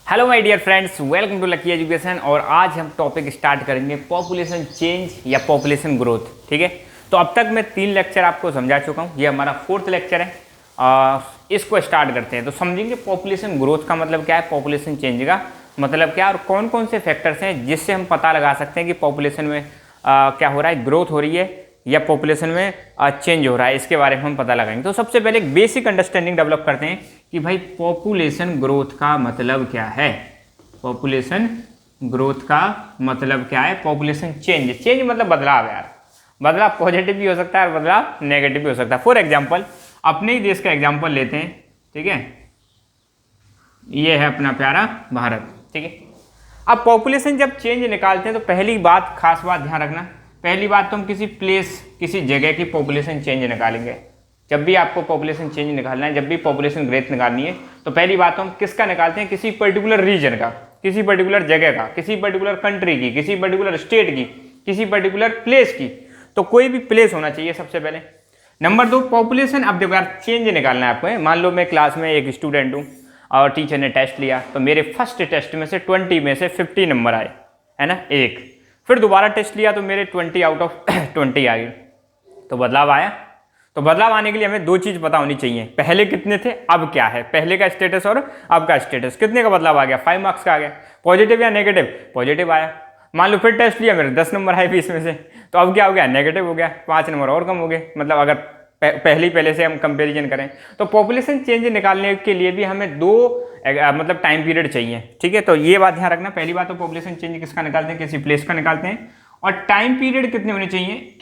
Hello my dear friends, welcome to lucky education. और आज हम टॉपिक स्टार्ट करेंगे पॉपुलेशन चेंज या पॉपुलेशन ग्रोथ। ठीक है, तो अब तक मैं 3 लेक्चर आपको समझा चुका हूँ, ये हमारा 4th लेक्चर है। इसको स्टार्ट करते हैं तो समझेंगे पॉपुलेशन ग्रोथ का मतलब क्या है, पॉपुलेशन चेंज का मतलब क्या है, और कौन कौन से फैक्टर्स हैं जिससे हम पता लगा सकते हैं कि पॉपुलेशन में क्या हो रहा है, ग्रोथ हो रही है या पॉपुलेशन में चेंज हो रहा है। इसके बारे में हम पता लगाएंगे। तो सबसे पहले एक बेसिक अंडरस्टैंडिंग डेवलप करते हैं कि भाई पॉपुलेशन ग्रोथ का मतलब क्या है। पॉपुलेशन ग्रोथ का मतलब क्या है, पॉपुलेशन चेंज। चेंज मतलब बदलाव यार, बदलाव पॉजिटिव भी हो सकता है और बदलाव नेगेटिव भी हो सकता है। फॉर एग्जाम्पल अपने ही देश का एग्जाम्पल लेते हैं। ठीक है, ये है अपना प्यारा भारत। ठीक है, अब पॉपुलेशन जब चेंज निकालते हैं तो पहली बात, खास बात ध्यान रखना, पहली बात तो हम किसी प्लेस, किसी जगह की पॉपुलेशन चेंज निकालेंगे। जब भी आपको पॉपुलेशन चेंज निकालना है, जब भी पॉपुलेशन ग्रोथ निकालनी है, तो पहली बात तो हम किसका निकालते हैं, किसी पर्टिकुलर रीजन का, किसी पर्टिकुलर जगह का, किसी पर्टिकुलर कंट्री की, किसी पर्टिकुलर स्टेट की, किसी पर्टिकुलर प्लेस की। तो कोई भी प्लेस होना चाहिए सबसे पहले। Number 2, population. अब देखो यार, चेंज निकालना है आपको। मान लो मैं क्लास में एक स्टूडेंट हूँ और टीचर ने टेस्ट लिया, तो मेरे फर्स्ट टेस्ट में से 20 में से 50 नंबर आए, है ना, एक। फिर दोबारा टेस्ट लिया तो मेरे 20 आउट ऑफ 20 आ गए। तो बदलाव आया। तो बदलाव आने के लिए हमें 2 चीज़ पता होनी चाहिए, पहले कितने थे, अब क्या है, पहले का स्टेटस और अब का स्टेटस। कितने का बदलाव आ गया, 5 मार्क्स का आ गया, पॉजिटिव या नेगेटिव, पॉजिटिव आया। मान लो फिर टेस्ट लिया, मेरे 10 नंबर आए 20 में से, तो अब क्या हो गया, नेगेटिव हो गया, 5 नंबर और कम हो गए। मतलब अगर पहले से हम कंपैरिजन करें तो पॉपुलेशन चेंज निकालने के लिए भी हमें 2 मतलब टाइम पीरियड चाहिए। ठीक है, तो ये बात ध्यान रखना। पहली बात तो पॉपुलेशन चेंज किसका निकालते हैं, किसी प्लेस का निकालते हैं। और टाइम पीरियड कितने होने चाहिए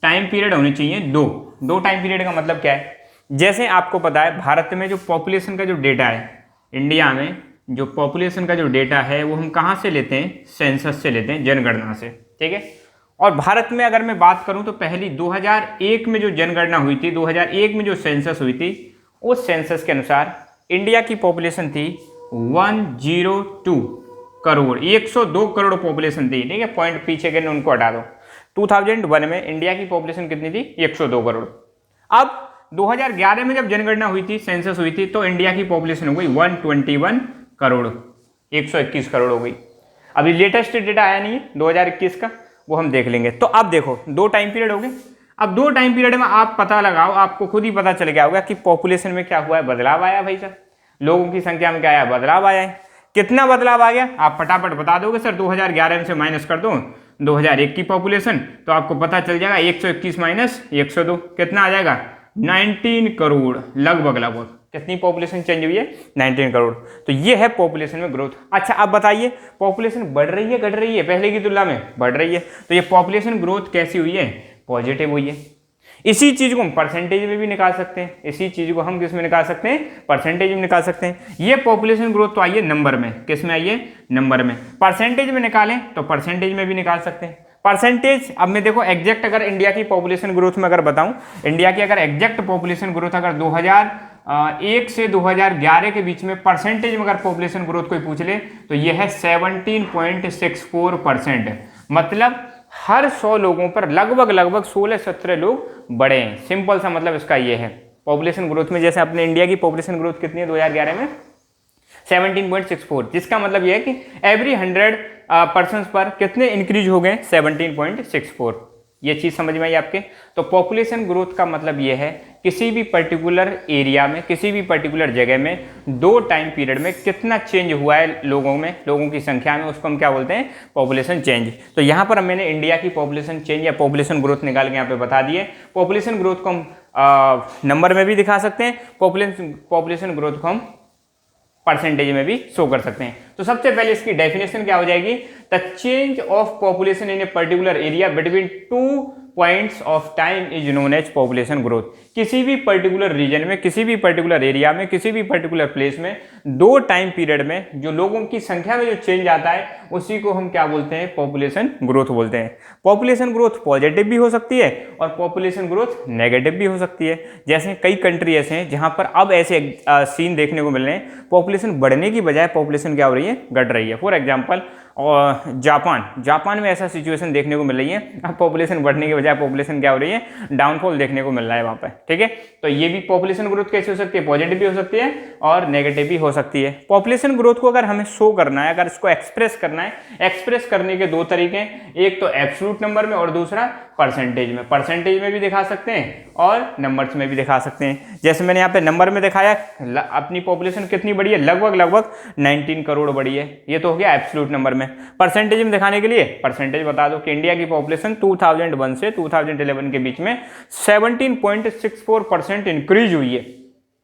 टाइम पीरियड होने चाहिए 2 टाइम पीरियड का मतलब क्या है, जैसे आपको पता है भारत में जो पॉपुलेशन का जो डेटा है, इंडिया में जो पॉपुलेशन का जो डेटा है वो हम कहाँ से लेते हैं, सेंसस से लेते हैं, जनगणना से। ठीक है, और भारत में अगर मैं बात करूं तो पहली 2001 में जो जनगणना हुई थी, 2001 में जो सेंसस हुई थी, उस सेंसस के अनुसार इंडिया की पॉपुलेशन थी 102 करोड़, 102 करोड़ पॉपुलेशन थी। ठीक है, पॉइंट पीछे के उनको हटा दो। 2001 में इंडिया की पॉपुलेशन कितनी थी, 102 करोड़। अब 2011 में जब जनगणना हुई थी, सेंसस हुई थी, तो इंडिया की पॉपुलेशन हो गई 121 करोड़, 121 करोड़ हो गई। अभी लेटेस्ट डेटा आया नहीं है 2021 का, वो हम देख लेंगे। तो अब देखो 2 टाइम पीरियड हो गए। अब 2 टाइम पीरियड में आप पता लगाओ, आपको खुद ही पता चल गया होगा कि पॉपुलेशन में क्या हुआ है, बदलाव आया। भाई साहब, लोगों की संख्या में क्या आया, बदलाव आया है। कितना बदलाव आ गया, आप फटाफट बता दोगे सर 2011 में से माइनस कर दो 2001 की पॉपुलेशन, तो आपको पता चल जाएगा 121 माइनस 102 कितना आ जाएगा, 19 करोड़ लगभग। कितनी पॉपुलेशन चेंज हुई है, 19 करोड़। तो ये है पॉपुलेशन में ग्रोथ। अच्छा, अब बताइए पॉपुलेशन बढ़ रही है, घट रही है, पहले की तुलना में बढ़ रही है। तो ये पॉपुलेशन ग्रोथ कैसी हुई है, पॉजिटिव हुई है। इसी चीज को हम परसेंटेज में भी निकाल सकते हैं, इसी चीज को हम किस में निकाल सकते हैं, परसेंटेज में निकाल सकते हैं। ये पॉपुलेशन ग्रोथ तो आई है नंबर में, किस में आई है, नंबर में। परसेंटेज में निकालें तो परसेंटेज में भी निकाल सकते हैं। परसेंटेज, अब मैं देखो एग्जैक्ट अगर इंडिया की पॉपुलेशन ग्रोथ में अगर बताऊं, इंडिया की अगर एग्जैक्ट पॉपुलेशन ग्रोथ अगर 2001 से 2011 के बीच में परसेंटेज में अगर पॉपुलेशन ग्रोथ कोई पूछ ले तो ये है 17.64%। मतलब हर 100 लोगों पर लगभग 16-17 लोग बढ़े हैं। सिंपल सा मतलब इसका ये है पॉपुलेशन ग्रोथ में। जैसे अपने इंडिया की पॉपुलेशन ग्रोथ कितनी है 2011 में, 17.64, जिसका मतलब ये है कि एवरी 100 पर्सन पर कितने इंक्रीज हो गए, 17.64। ये चीज समझ में आई आपके। तो पॉपुलेशन ग्रोथ का मतलब ये है किसी भी पर्टिकुलर एरिया में, किसी भी पर्टिकुलर जगह में 2 टाइम पीरियड में कितना चेंज हुआ है लोगों में, लोगों की संख्या में, उसको हम क्या बोलते हैं, पॉपुलेशन चेंज। तो यहाँ पर मैंने इंडिया की पॉपुलेशन चेंज या पॉपुलेशन ग्रोथ निकाल के यहाँ पे बता दिए। पॉपुलेशन ग्रोथ को हम नंबर में भी दिखा सकते हैं, पॉपुलेशन ग्रोथ को हम परसेंटेज में भी शो कर सकते हैं। तो सबसे पहले इसकी डेफिनेशन क्या हो जाएगी, the change of population in a particular area between 2 points of time is known as population growth. किसी भी पर्टिकुलर रीजन में, किसी भी पर्टिकुलर एरिया में, किसी भी पर्टिकुलर प्लेस में 2 टाइम पीरियड में जो लोगों की संख्या में जो चेंज आता है उसी को हम क्या बोलते हैं, पॉपुलेशन ग्रोथ बोलते हैं। पॉपुलेशन ग्रोथ पॉजिटिव भी हो सकती है और पॉपुलेशन ग्रोथ नेगेटिव भी हो सकती है। जैसे कई कंट्री ऐसे हैं जहां पर अब ऐसे सीन देखने को मिल रहे हैं, पॉपुलेशन बढ़ने की बजाय पॉपुलेशन क्या हो रही है, घट रही है। फॉर एग्जाम्पल और जापान में ऐसा सिचुएशन देखने को मिल रही है, अब पॉपुलेशन बढ़ने के बजाय पॉपुलेशन क्या हो रही है, डाउनफॉल देखने को मिल रहा है वहाँ पे। ठीक है। तो ये भी पॉपुलेशन ग्रोथ कैसे हो सकती है, पॉजिटिव भी हो सकती है और नेगेटिव भी हो सकती है। पॉपुलेशन ग्रोथ को अगर हमें शो करना है, अगर इसको एक्सप्रेस करना है, एक्सप्रेस करने के दो तरीके हैं, एक तो एब्सोल्यूट नंबर में और दूसरा परसेंटेज में। परसेंटेज में भी दिखा सकते हैं और नंबर्स में भी दिखा सकते हैं। जैसे मैंने यहाँ पे नंबर में दिखाया, अपनी पॉपुलेशन कितनी बड़ी है, लगभग 19 करोड़ बड़ी है, ये तो हो गया एब्सोल्यूट नंबर में। परसेंटेज में दिखाने के लिए परसेंटेज बता दो कि इंडिया की पॉपुलेशन 2001 से 2011 के बीच में 17.64% इंक्रीज हुई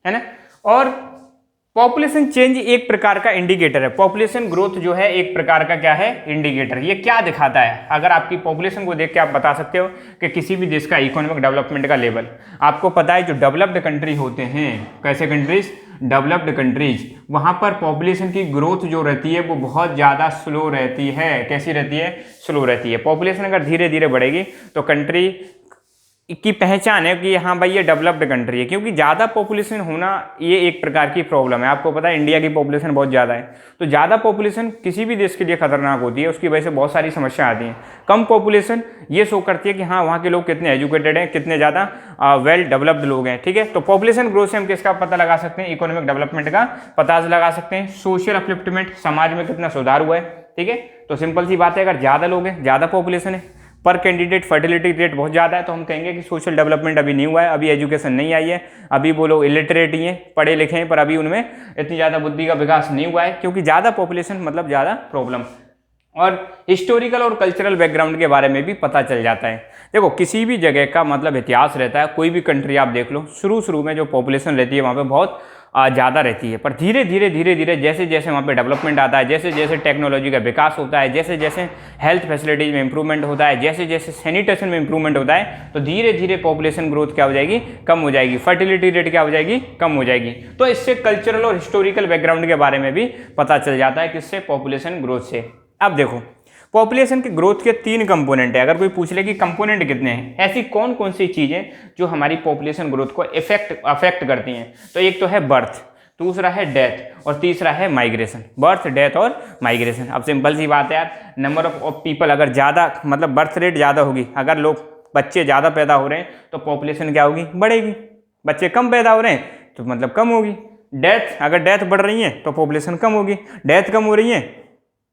है ना। और पॉपुलेशन चेंज एक प्रकार का इंडिकेटर है, पॉपुलेशन ग्रोथ जो है एक प्रकार का क्या है, इंडिकेटर। ये क्या दिखाता है, अगर आपकी पॉपुलेशन को देख के आप बता सकते हो कि किसी भी देश का इकोनॉमिक डेवलपमेंट का लेवल। आपको पता है जो डेवलप्ड कंट्री होते हैं, कैसे कंट्रीज, डेवलप्ड कंट्रीज, वहां पर पॉपुलेशन की ग्रोथ जो रहती है वो बहुत ज़्यादा स्लो रहती है। कैसी रहती है, स्लो रहती है। पॉपुलेशन अगर धीरे धीरे बढ़ेगी तो कंट्री की पहचान है कि हाँ भाई ये डेवलप्ड कंट्री है, क्योंकि ज़्यादा पॉपुलेशन होना ये एक प्रकार की प्रॉब्लम है। आपको पता है इंडिया की पॉपुलेशन बहुत ज़्यादा है, तो ज़्यादा पॉपुलेशन किसी भी देश के लिए खतरनाक होती है, उसकी वजह से बहुत सारी समस्या आती हैं। कम पॉपुलेशन ये शो करती है कि हाँ वहाँ के लोग कितने एजुकेटेड हैं, कितने ज़्यादा वेल डेवलप्ड लोग हैं, ठीक है। तो पॉपुलेशन ग्रोथ से हम किसका पता लगा सकते हैं, इकोनॉमिक डेवलपमेंट का पता लगा सकते हैं। सोशल अपलिफ्टमेंट, समाज में कितना सुधार हुआ है, ठीक है। तो सिंपल सी बात है, अगर ज़्यादा लोग हैं, ज़्यादा पॉपुलेशन है, पर कैंडिडेट फर्टिलिटी रेट बहुत ज़्यादा है, तो हम कहेंगे कि सोशल डेवलपमेंट अभी नहीं हुआ है, अभी एजुकेशन नहीं आई है, अभी वो लोग इलिटरेट ही हैं, पढ़े लिखे हैं, पर अभी उनमें इतनी ज़्यादा बुद्धि का विकास नहीं हुआ है, क्योंकि ज़्यादा पॉपुलेशन मतलब ज़्यादा प्रॉब्लम। और हिस्टोरिकल और कल्चरल बैकग्राउंड के बारे में भी पता चल जाता है। देखो किसी भी जगह का मतलब इतिहास रहता है, कोई भी कंट्री आप देख लो, शुरू में जो पॉपुलेशन रहती है वहाँ पे बहुत ज़्यादा रहती है, पर धीरे धीरे जैसे जैसे वहाँ पे डेवलपमेंट आता है, जैसे जैसे टेक्नोलॉजी का विकास होता है, जैसे जैसे हेल्थ फैसिलिटीज़ में इंप्रूवमेंट होता है, जैसे जैसे सैनिटेशन में इंप्रूवमेंट होता है, तो धीरे धीरे पॉपुलेशन ग्रोथ क्या हो जाएगी, कम हो जाएगी, फर्टिलिटी रेट क्या हो जाएगी, कम हो जाएगी। तो इससे कल्चरल और हिस्टोरिकल बैकग्राउंड के बारे में भी पता चल जाता है, किससे, पॉपुलेशन ग्रोथ से। अब देखो पॉपुलेशन के ग्रोथ के 3 कंपोनेंट है। अगर कोई पूछ ले कि कंपोनेंट कितने हैं, ऐसी कौन कौन सी चीज़ें जो हमारी पॉपुलेशन ग्रोथ को अफेक्ट करती हैं, तो एक तो है बर्थ, दूसरा है डेथ और तीसरा है माइग्रेशन। बर्थ, डेथ और माइग्रेशन। अब सिंपल सी बात है यार, नंबर ऑफ पीपल अगर ज़्यादा मतलब बर्थ रेट ज़्यादा होगी, अगर लोग बच्चे ज़्यादा पैदा हो रहे हैं तो पॉपुलेशन क्या होगी, बढ़ेगी। बच्चे कम पैदा हो रहे हैं तो मतलब कम होगी। डेथ, अगर डेथ बढ़ रही है तो पॉपुलेशन कम होगी, डेथ कम हो रही है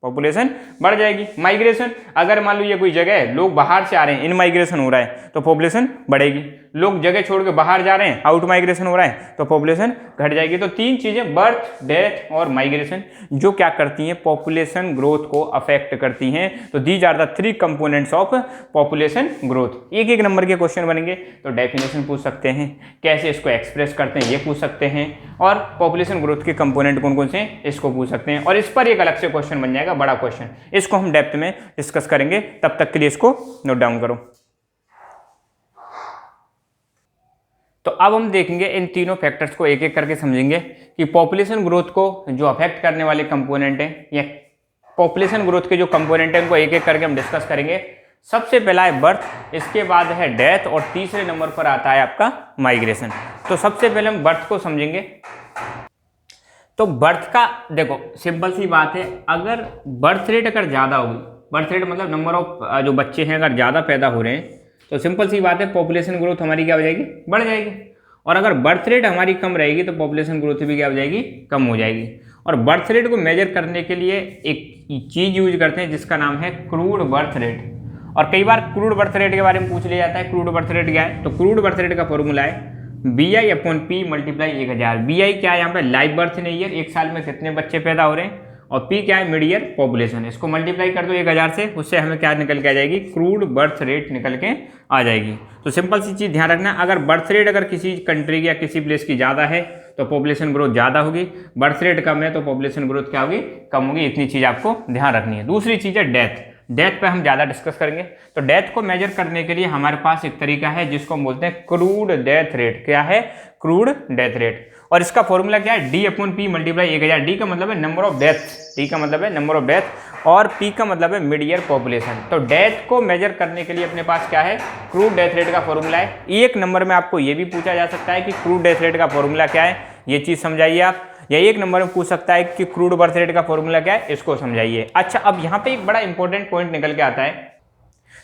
पॉपुलेशन बढ़ जाएगी। माइग्रेशन, अगर मान लो ये कोई जगह है, लोग बाहर से आ रहे हैं, इन माइग्रेशन हो रहा है तो पॉपुलेशन बढ़ेगी। लोग जगह छोड़ के बाहर जा रहे हैं, आउट माइग्रेशन हो रहा है तो पॉपुलेशन घट जाएगी। तो 3 चीज़ें, बर्थ, डेथ और माइग्रेशन, जो क्या करती हैं, पॉपुलेशन ग्रोथ को अफेक्ट करती हैं। तो these are the 3 components of population growth. एक नंबर के क्वेश्चन बनेंगे, तो डेफिनेशन पूछ सकते हैं, कैसे इसको एक्सप्रेस करते हैं ये पूछ सकते हैं, और पॉपुलेशन ग्रोथ के कंपोनेंट कौन कौन से हैं इसको पूछ सकते हैं। और इस पर एक अलग से क्वेश्चन बन जाएगा, बड़ा क्वेश्चन, इसको हम डेप्थ में डिस्कस करेंगे। तब तक के लिए इसको नोट डाउन करो। तो अब हम देखेंगे इन तीनों फैक्टर्स को एक एक करके समझेंगे कि पॉपुलेशन ग्रोथ को जो अफेक्ट करने वाले कंपोनेंट हैं, या पॉपुलेशन ग्रोथ के जो कंपोनेंट हैं उनको एक एक करके हम डिस्कस करेंगे। सबसे पहला है बर्थ, इसके बाद है डेथ और तीसरे नंबर पर आता है आपका माइग्रेशन। तो सबसे पहले हम बर्थ को समझेंगे। तो बर्थ का देखो सिंपल सी बात है, अगर बर्थ रेट अगर ज़्यादा होगी, बर्थ रेट मतलब नंबर ऑफ जो बच्चे हैं अगर ज़्यादा पैदा हो रहे हैं, तो सिंपल सी बात है पॉपुलेशन ग्रोथ हमारी क्या हो जाएगी, बढ़ जाएगी। और अगर बर्थ रेट हमारी कम रहेगी तो पॉपुलेशन ग्रोथ भी क्या हो जाएगी, कम हो जाएगी। और बर्थ रेट को मेजर करने के लिए एक चीज़ यूज करते हैं जिसका नाम है क्रूड बर्थ रेट। और कई बार क्रूड बर्थ रेट के बारे में पूछ लिया जाता है, क्रूड बर्थ रेट क्या है। तो क्रूड बर्थ रेट का फॉर्मूला है BI/P × 1000। BI क्या है यहाँ पे, लाइव बर्थ इन ईयर, एक साल में कितने बच्चे पैदा हो रहे हैं, और P क्या है, मिड ईयर पॉपुलेशन। इसको मल्टीप्लाई कर दो 1000 से, उससे हमें क्या निकल के आ जाएगी, क्रूड बर्थ रेट निकल के आ जाएगी। तो सिंपल सी चीज़ ध्यान रखना, अगर बर्थ रेट अगर किसी कंट्री या किसी प्लेस की ज़्यादा है तो पॉपुलेशन ग्रोथ ज़्यादा होगी, बर्थ रेट कम है तो पॉपुलेशन ग्रोथ क्या होगी, कम होगी। इतनी चीज़ आपको ध्यान रखनी है। दूसरी चीज़ है डेथ। डेथ पे हम ज़्यादा डिस्कस करेंगे। तो डेथ को मेजर करने के लिए हमारे पास एक तरीका है जिसको हम बोलते हैं क्रूड डेथ रेट। क्या है, क्रूड डेथ रेट। और इसका फॉर्मूला क्या है, D/P × 1000। D का मतलब है नंबर ऑफ डेथ, D का मतलब है नंबर ऑफ डेथ, और P का मतलब है मिड ईयर पॉपुलेशन। तो डेथ को मेजर करने के लिए अपने पास क्या है, क्रूड डेथ रेट का फॉर्मूला है। एक नंबर में आपको ये भी पूछा जा सकता है कि क्रूड डेथ रेट का फॉर्मूला क्या है, ये चीज़ समझाइए आप। या एक नंबर में पूछ सकता है कि क्रूड बर्थ रेट का फॉर्मूला क्या है, इसको समझाइए। अच्छा, अब यहाँ पे एक बड़ा इंपॉर्टेंट पॉइंट निकल के आता है।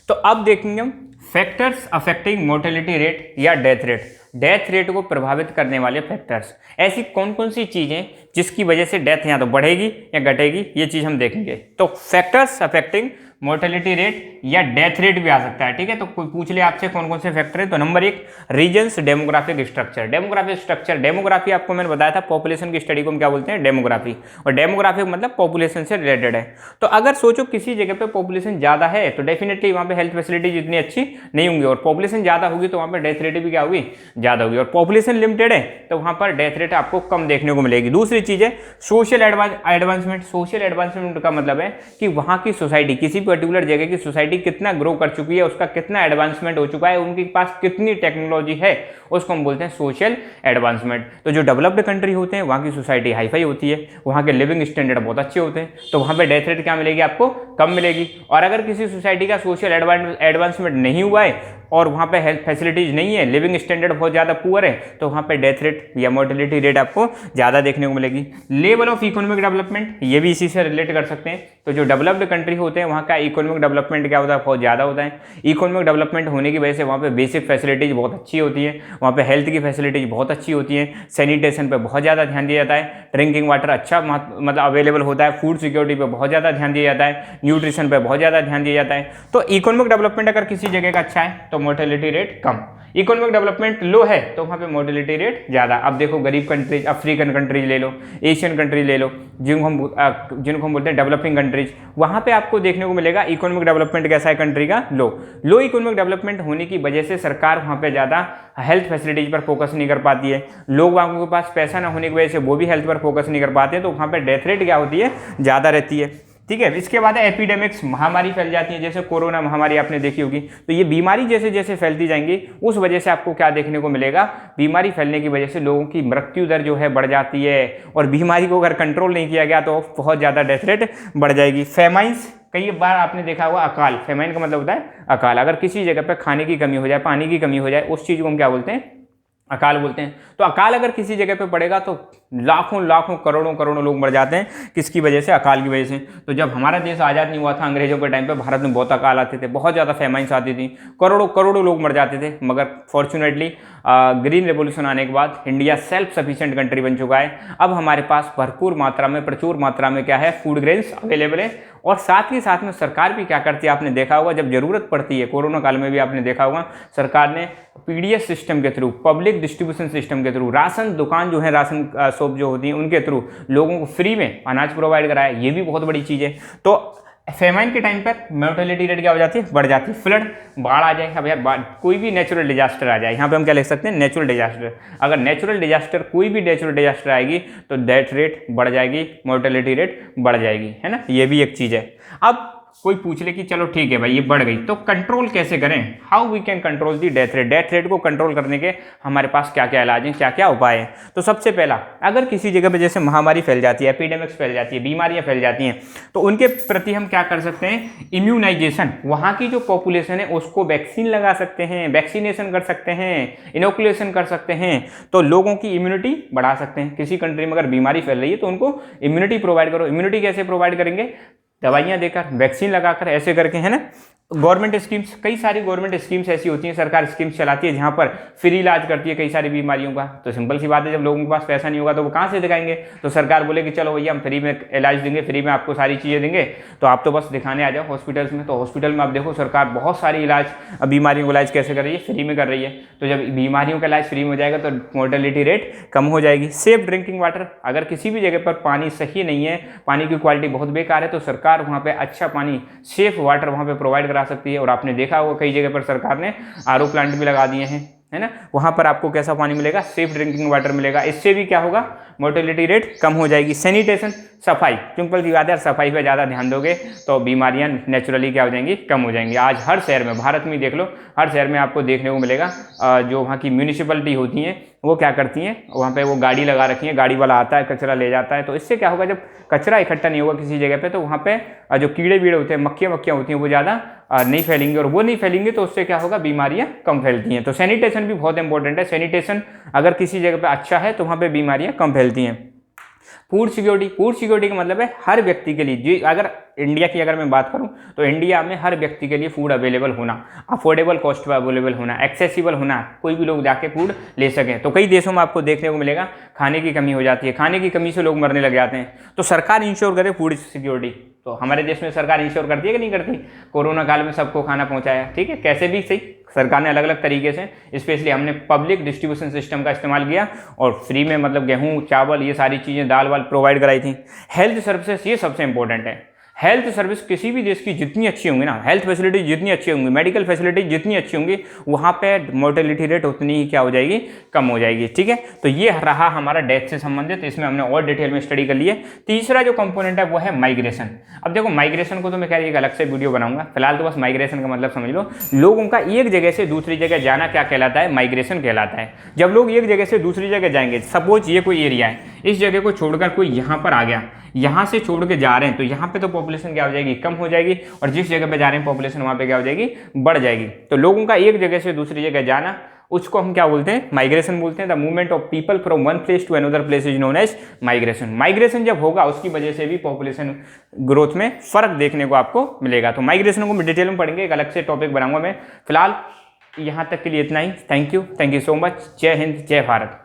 तो अब देखेंगे हम फैक्टर्स अफेक्टिंग मोर्टेलिटी रेट या डेथ रेट। डेथ रेट को प्रभावित करने वाले फैक्टर्स। ऐसी कौन कौन सी चीज़ें जिसकी वजह से डेथ या तो बढ़ेगी या घटेगी, ये चीज़ हम देखेंगे। तो फैक्टर्स अफेक्टिंग मोर्टेलिटी रेट या डेथ रेट भी आ सकता है, ठीक है। तो कोई पूछ ले आपसे कौन कौन से फैक्टर है, तो number 1 reasons demographic structure. Demographic structure, demography आपको मैंने बताया था पॉपुलेशन की स्टडी को हम क्या बोलते हैं, डेमोग्राफी। और डेमोग्राफिक मतलब पॉपुलेशन से रिलेटेड है। तो अगर सोचो किसी जगह पे पॉपुलेशन ज़्यादा है तो डेफिनेटली वहाँ पे हेल्थ फैसिलिटीज इतनी अच्छी नहीं होंगी, और पॉपुलेशन ज़्यादा होगी तो वहाँ पर डेथ रेट भी क्या होगी, ज़्यादा होगी। और पॉपुलेशन लिमिटेड है तो वहाँ पर डेथ रेट आपको कम देखने को मिलेगी। दूसरी चीज़ है सोशल एडवांसमेंट। सोशल एडवांसमेंट का मतलब है कि वहाँ की सोसाइटी, किसी पर्टिकुलर जगह की सोसाइटी कितना ग्रो कर चुकी है, उसका कितना एडवांसमेंट हो चुका है, उनके पास कितनी टेक्नोलॉजी है, उसको हम बोलते हैं सोशल एडवांसमेंट। तो जो डेवलप्ड कंट्री होते हैं वहाँ की सोसाइटी हाईफाई होती है, वहाँ के लिविंग स्टैंडर्ड बहुत अच्छे होते हैं, तो वहाँ पे डेथ रेट क्या मिलेगी, आपको कम मिलेगी। और अगर किसी सोसाइटी का सोशल एडवांसमेंट नहीं हुआ है और वहाँ पे हेल्थ फैसिलिटीज नहीं है, लिविंग स्टैंडर्ड बहुत ज़्यादा पुअर है, तो वहाँ पे डेथ रेट या मोर्टेलिटी रेट आपको ज़्यादा देखने को मिलेगी। लेवल ऑफ इकोनॉमिक डेवलपमेंट, ये भी इसी से रिलेट कर सकते हैं। तो जो डेवलप्ड कंट्री होते हैं वहाँ का इकोनॉमिक डेवलपमेंट क्या होता है, बहुत ज़्यादा होता है। इकोनॉमिक डेवलपमेट होने की वजह से वहाँ पे बेसिक फैसिलिटीज बहुत अच्छी होती है, वहाँ पे हेल्थ की फैसिलिटीज बहुत अच्छी होती है, सैनिटेशन पे बहुत ज़्यादा ध्यान दिया जाता है, ड्रिंकिंग वाटर अच्छा मतलब अवेलेबल होता है, फूड सिक्योरिटी पे बहुत ज़्यादा ध्यान दिया जाता है, न्यूट्रिशन पे बहुत ज़्यादा ध्यान दिया जाता है। तो इकोनॉमिक डेवलपमेंट अगर किसी जगह का अच्छा है तो मोर्टेलिटी रेट कम, इकोनॉमिक डेवलपमेंट लो है तो वहाँ पे मोर्टेलिटी रेट ज़्यादा। अब देखो गरीब कंट्रीज, अफ्रीकन कंट्रीज ले लो, एशियन कंट्री ले लो, जिनको हम बोलते हैं डेवलपिंग कंट्रीज, वहाँ पे आपको देखने को मिलेगा इकोनॉमिक डेवलपमेंट कैसा है कंट्री का, लो इकोनॉमिक डेवलपमेंट होने की वजह से सरकार वहाँ पे ज़्यादा हेल्थ फैसिलिटीज पर फोकस नहीं कर पाती है, लोग वहाँ के पास पैसा ना होने की वजह से वो भी हेल्थ पर फोकस नहीं कर पाते हैं, तो वहाँ पे डेथ रेट क्या होती है, ज़्यादा रहती है, ठीक है। इसके बाद एपिडेमिक्स, महामारी फैल जाती है, जैसे कोरोना महामारी आपने देखी होगी। तो ये बीमारी जैसे जैसे फैलती जाएंगी उस वजह से आपको क्या देखने को मिलेगा, बीमारी फैलने की वजह से लोगों की मृत्यु दर जो है बढ़ जाती है, और बीमारी को अगर कंट्रोल नहीं किया गया तो बहुत ज़्यादा डेथ रेट बढ़ जाएगी। फेमाइंस, कई बार आपने देखा होगा अकाल, फेमाइन का मतलब होता है अकाल। अगर किसी जगह पर खाने की कमी हो जाए, पानी की कमी हो जाए, उस चीज़ को हम क्या बोलते हैं, अकाल बोलते हैं। तो अकाल अगर किसी जगह पे पड़ेगा तो लाखों करोड़ों लोग मर जाते हैं, किसकी वजह से, अकाल की वजह से। तो जब हमारा देश आज़ाद नहीं हुआ था अंग्रेजों के टाइम पे, भारत में बहुत अकाल आते थे, बहुत ज़्यादा फेमाइंस आती थी, करोड़ों लोग मर जाते थे। मगर फॉर्चुनेटली ग्रीन रेवोल्यूशन आने के बाद इंडिया सेल्फ सफिशिएंट कंट्री बन चुका है। अब हमारे पास भरपूर मात्रा में, प्रचुर मात्रा में क्या है, फूड ग्रेन्स अवेलेबल है। और साथ ही साथ में सरकार भी क्या करती है, आपने देखा होगा जब जरूरत पड़ती है, कोरोना काल में भी आपने देखा होगा, सरकार ने पीडीएस सिस्टम के थ्रू, पब्लिक डिस्ट्रीब्यूशन सिस्टम के थ्रू, राशन दुकान जो है, राशन शॉप जो होती है उनके थ्रू लोगों को फ्री में अनाज प्रोवाइड कराया, ये भी बहुत बड़ी चीज़ है। तो फेमाइन के टाइम पर मोर्टेलिटी रेट क्या हो जाती है, बढ़ जाती है। फ्लड, बाढ़ आ जाए, अब यार कोई भी नेचुरल डिजास्टर आ जाए, यहाँ पे हम क्या लिख सकते हैं, नेचुरल डिजास्टर। अगर नेचुरल डिजास्टर, कोई भी नेचुरल डिजास्टर आएगी तो डेथ रेट बढ़ जाएगी, मोर्टेलिटी रेट बढ़ जाएगी, है ना, ये भी एक चीज़ है। अब कोई पूछ ले कि चलो ठीक है भाई ये बढ़ गई, तो कंट्रोल कैसे करें, how we can control the death rate. Death rate को कंट्रोल करने के हमारे पास क्या क्या इलाज हैं, क्या क्या उपाय हैं। तो सबसे पहला, अगर किसी जगह पे जैसे महामारी फैल जाती है, एपिडेमिक्स फैल जाती है, बीमारियां फैल जाती हैं, तो उनके प्रति हम क्या कर सकते हैं, इम्यूनाइजेशन, वहाँ की जो पॉपुलेशन है उसको वैक्सीन लगा सकते हैं, वैक्सीनेशन कर सकते हैं, इनोकुलेशन कर सकते हैं, तो लोगों की इम्यूनिटी बढ़ा सकते हैं। किसी कंट्री में अगर बीमारी फैल रही है तो उनको इम्यूनिटी प्रोवाइड करो। इम्यूनिटी कैसे प्रोवाइड करेंगे, दवाइयाँ देकर, वैक्सीन लगाकर, ऐसे करके, है ना। गवर्नमेंट स्कीम्स, कई सारी गवर्नमेंट स्कीम्स ऐसी होती हैं, सरकार स्कीम्स चलाती है जहाँ पर फ्री इलाज करती है कई सारी बीमारियों का। तो सिंपल सी बात है, जब लोगों के पास पैसा नहीं होगा तो वो कहाँ से दिखाएंगे, तो सरकार बोले कि चलो भैया हम फ्री में इलाज देंगे, फ्री में आपको सारी चीज़ें देंगे, तो आप तो बस दिखाने आ जाओ हॉस्पिटल्स में। तो हॉस्पिटल में आप देखो सरकार बहुत सारी इलाज, बीमारियों का इलाज कैसे कर रही है, फ्री में कर रही है। तो जब बीमारियों का इलाज फ्री में हो जाएगा तो मोर्टेलिटी रेट कम हो जाएगी। सेफ ड्रिंकिंग वाटर, अगर किसी भी जगह पर पानी सही नहीं है, पानी की क्वालिटी बहुत बेकार है, तो सरकार वहाँ पर अच्छा पानी, सेफ वाटर वहाँ पर प्रोवाइड करा सकती है। और आपने देखा होगा कई जगह पर सरकार ने आरओ प्लांट भी लगा दिए हैं, है ना। वहां पर आपको कैसा पानी मिलेगा, सेफ ड्रिंकिंग वाटर मिलेगा। इससे भी क्या होगा, मोर्टेलिटी रेट कम हो जाएगी। सैनिटेशन, सफाई, सिंपल सी बात है, सफाई पे ज़्यादा ध्यान दोगे तो बीमारियां नेचुरली क्या हो जाएंगी, कम हो जाएंगी। आज हर शहर में, भारत में देख लो, हर शहर में आपको देखने को मिलेगा जो वहाँ की म्यूनिसिपलिटी होती हैं वो क्या करती हैं, वहाँ पे वो गाड़ी लगा रखी है, गाड़ी वाला आता है, कचरा ले जाता है। तो इससे क्या होगा, जब कचरा इकट्ठा नहीं होगा किसी जगह पे, तो वहाँ पे जो कीड़े वीड़े होते हैं, मक्खियाँ होती हैं, वो ज़्यादा नहीं फैलेंगी, और वो नहीं फैलेंगी तो उससे क्या होगा, बीमारियाँ कम फैलती हैं। तो सैनिटेशन भी बहुत इंपॉर्टेंट है। सैनिटेशन अगर किसी जगह पर अच्छा है तो वहाँ पर बीमारियाँ कम फैलती हैं। फूड सिक्योरिटी का मतलब है हर व्यक्ति के लिए, जो अगर इंडिया की अगर मैं बात करूं तो इंडिया में हर व्यक्ति के लिए फूड अवेलेबल होना, अफोर्डेबल कॉस्ट पर अवेलेबल होना, एक्सेसिबल होना, कोई भी लोग जाके फूड ले सकें। तो कई देशों में आपको देखने को मिलेगा खाने की कमी हो जाती है, खाने की कमी से लोग मरने लग जाते हैं। तो सरकार इंश्योर करे फूड सिक्योरिटी। तो हमारे देश में सरकार इंश्योर करती है कि नहीं करती? कोरोना काल में सबको खाना पहुंचाया, ठीक है, कैसे भी सही सरकार ने अलग अलग तरीके से, स्पेशली हमने पब्लिक डिस्ट्रीब्यूशन सिस्टम का इस्तेमाल किया और फ्री में मतलब गेहूं चावल ये सारी चीज़ें दाल वाल प्रोवाइड कराई थी। हेल्थ सर्विसेज ये सबसे इंपॉर्टेंट है। हेल्थ सर्विस किसी भी देश की जितनी अच्छी होंगी ना, हेल्थ फैसिलिटी जितनी अच्छी होंगी, मेडिकल फैसिलिटी जितनी अच्छी होंगी, वहाँ पे मोर्टेलिटी रेट उतनी ही क्या हो जाएगी, कम हो जाएगी, ठीक है। तो ये रहा हमारा डेथ से संबंधित, इसमें हमने और डिटेल में स्टडी कर लिए। तीसरा जो कंपोनेंट है वो है माइग्रेशन। अब देखो माइग्रेशन को तो मैं कह रही एक अलग से वीडियो बनाऊंगा, फिलहाल तो बस माइग्रेशन का मतलब समझ लो, लोगों का एक जगह से दूसरी जगह जाना क्या कहलाता है, माइग्रेशन कहलाता है। जब लोग एक जगह से दूसरी जगह जाएंगे, सपोज ये कोई एरिया है, इस जगह को छोड़कर कोई यहाँ पर आ गया, यहाँ से छोड़ के जा रहे हैं, तो यहाँ पे तो पॉपुलेशन क्या हो जाएगी, कम हो जाएगी, और जिस जगह पे जा रहे हैं पॉपुलेशन वहाँ पे क्या हो जाएगी, बढ़ जाएगी। तो लोगों का एक जगह से दूसरी जगह जाना, उसको हम क्या बोलते हैं, माइग्रेशन बोलते हैं। The movement of people from one place to another place is known as migration. Migration जब होगा उसकी वजह से भी पॉपुलेशन ग्रोथ में फर्क देखने को आपको मिलेगा। तो माइग्रेशन को डिटेल में पढ़ेंगे, एक अलग से टॉपिक बनाऊंगा मैं। फिलहाल यहाँ तक के लिए इतना ही। Thank you so much. जय हिंद, जय भारत।